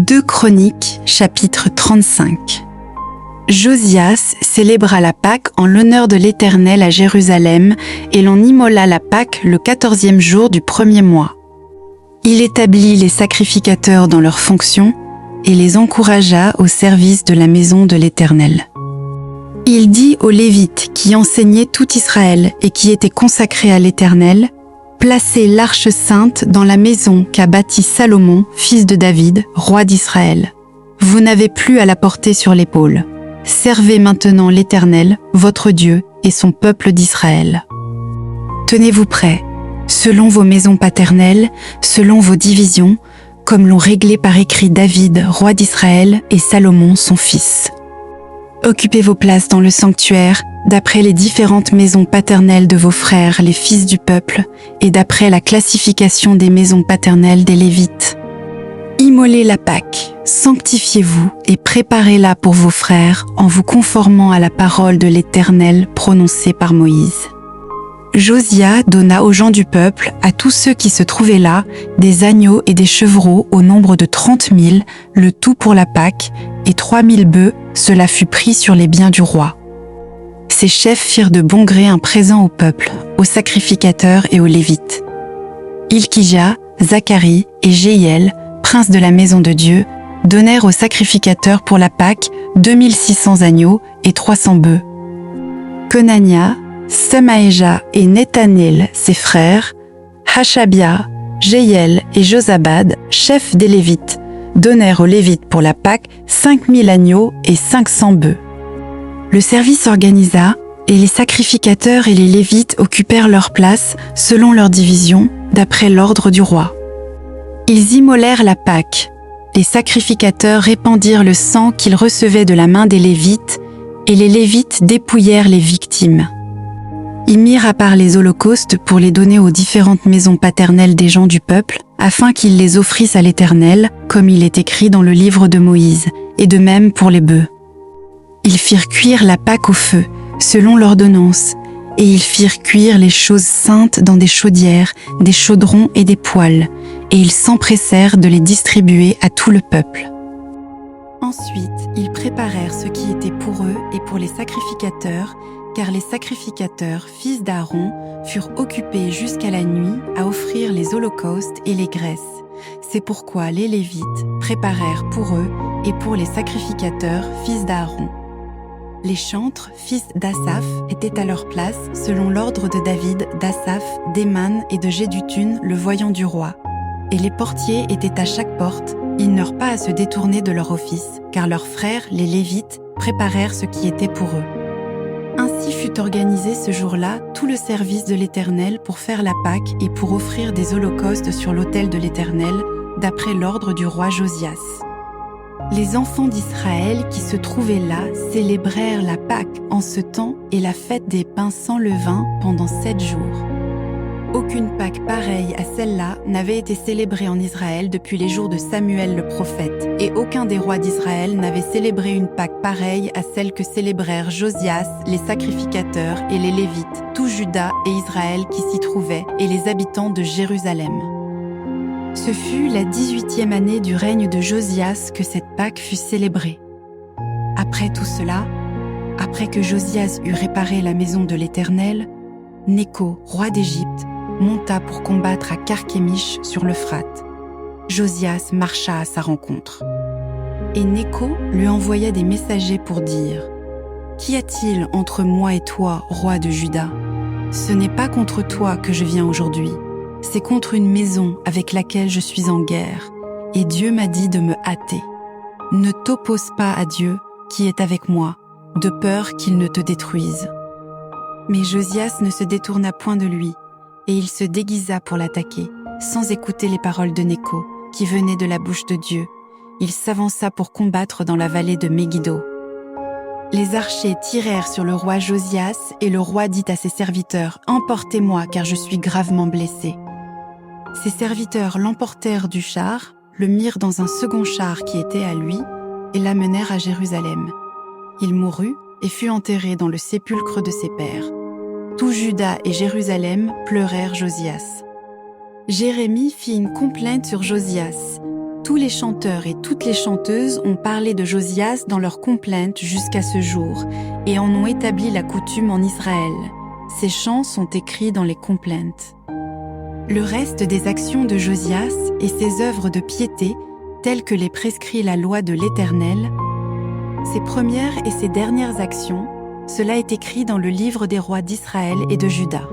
2 Chroniques, chapitre 35. Josias célébra la Pâque en l'honneur de l'Éternel à Jérusalem et l'on immola la Pâque le 14e jour du 1er mois. Il établit les sacrificateurs dans leurs fonctions et les encouragea au service de la maison de l'Éternel. Il dit aux Lévites qui enseignaient tout Israël et qui étaient consacrés à l'Éternel: placez l'arche sainte dans la maison qu'a bâtie Salomon, fils de David, roi d'Israël. Vous n'avez plus à la porter sur l'épaule. Servez maintenant l'Éternel, votre Dieu, et son peuple d'Israël. Tenez-vous prêts, selon vos maisons paternelles, selon vos divisions, comme l'ont réglé par écrit David, roi d'Israël, et Salomon, son fils. Occupez vos places dans le sanctuaire, d'après les différentes maisons paternelles de vos frères, les fils du peuple, et d'après la classification des maisons paternelles des Lévites. Immolez la Pâque, sanctifiez-vous et préparez-la pour vos frères en vous conformant à la parole de l'Éternel prononcée par Moïse. Josia donna aux gens du peuple, à tous ceux qui se trouvaient là, des agneaux et des chevreaux au nombre de 30 000, le tout pour la Pâque, et 3 000 bœufs, cela fut pris sur les biens du roi. Ces chefs firent de bon gré un présent au peuple, aux sacrificateurs et aux Lévites. Ilkija, Zacharie et Jéhiel, princes de la maison de Dieu, donnèrent aux sacrificateurs pour la Pâque 2600 agneaux et 300 bœufs. Conania, Semaéja et Nethanel, ses frères, Hashabia, Jéhiel et Josabad, chefs des Lévites, donnèrent aux Lévites pour la Pâque 5000 agneaux et 500 bœufs. Le service s'organisa et les sacrificateurs et les Lévites occupèrent leur place selon leur division, d'après l'ordre du roi. Ils immolèrent la Pâque. Les sacrificateurs répandirent le sang qu'ils recevaient de la main des Lévites, et les Lévites dépouillèrent les victimes. Ils mirent à part les holocaustes pour les donner aux différentes maisons paternelles des gens du peuple, afin qu'ils les offrissent à l'Éternel, comme il est écrit dans le livre de Moïse, et de même pour les bœufs. Ils firent cuire la Pâque au feu, selon l'ordonnance, et ils firent cuire les choses saintes dans des chaudières, des chaudrons et des poêles, et ils s'empressèrent de les distribuer à tout le peuple. Ensuite, ils préparèrent ce qui était pour eux et pour les sacrificateurs, car les sacrificateurs, fils d'Aaron, furent occupés jusqu'à la nuit à offrir les holocaustes et les graisses. C'est pourquoi les Lévites préparèrent pour eux et pour les sacrificateurs, fils d'Aaron. Les chantres, fils d'Asaph, étaient à leur place selon l'ordre de David, d'Asaph, d'Éman et de Jéduthun, le voyant du roi. Et les portiers étaient à chaque porte, ils n'eurent pas à se détourner de leur office, car leurs frères, les Lévites, préparèrent ce qui était pour eux. Ainsi fut organisé ce jour-là tout le service de l'Éternel pour faire la Pâque et pour offrir des holocaustes sur l'autel de l'Éternel, d'après l'ordre du roi Josias. Les enfants d'Israël qui se trouvaient là célébrèrent la Pâque en ce temps et la fête des pains sans levain pendant 7 jours. Aucune Pâque pareille à celle-là n'avait été célébrée en Israël depuis les jours de Samuel le prophète, et aucun des rois d'Israël n'avait célébré une Pâque pareille à celle que célébrèrent Josias, les sacrificateurs et les Lévites, tout Juda et Israël qui s'y trouvaient, et les habitants de Jérusalem. Ce fut la 18e année du règne de Josias que cette Pâque fut célébrée. Après tout cela, après que Josias eut réparé la maison de l'Éternel, Nécho, roi d'Égypte, monta pour combattre à Carchemish sur l'Euphrate. Josias marcha à sa rencontre. Et Nécho lui envoya des messagers pour dire: « Qu'y a-t-il entre moi et toi, roi de Juda? Ce n'est pas contre toi que je viens aujourd'hui, c'est contre une maison avec laquelle je suis en guerre, et Dieu m'a dit de me hâter. Ne t'oppose pas à Dieu, qui est avec moi, de peur qu'il ne te détruise. » Mais Josias ne se détourna point de lui, et il se déguisa pour l'attaquer, sans écouter les paroles de Nécho, qui venaient de la bouche de Dieu. Il s'avança pour combattre dans la vallée de Megiddo. Les archers tirèrent sur le roi Josias, et le roi dit à ses serviteurs: « Emportez-moi, car je suis gravement blessé. » Ses serviteurs l'emportèrent du char, le mirent dans un second char qui était à lui, et l'amenèrent à Jérusalem. Il mourut et fut enterré dans le sépulcre de ses pères. Tout Juda et Jérusalem pleurèrent Josias. Jérémie fit une complainte sur Josias. Tous les chanteurs et toutes les chanteuses ont parlé de Josias dans leurs complaintes jusqu'à ce jour et en ont établi la coutume en Israël. Ces chants sont écrits dans les complaintes. Le reste des actions de Josias et ses œuvres de piété, telles que les prescrit la loi de l'Éternel, ses premières et ses dernières actions, cela est écrit dans le livre des rois d'Israël et de Juda.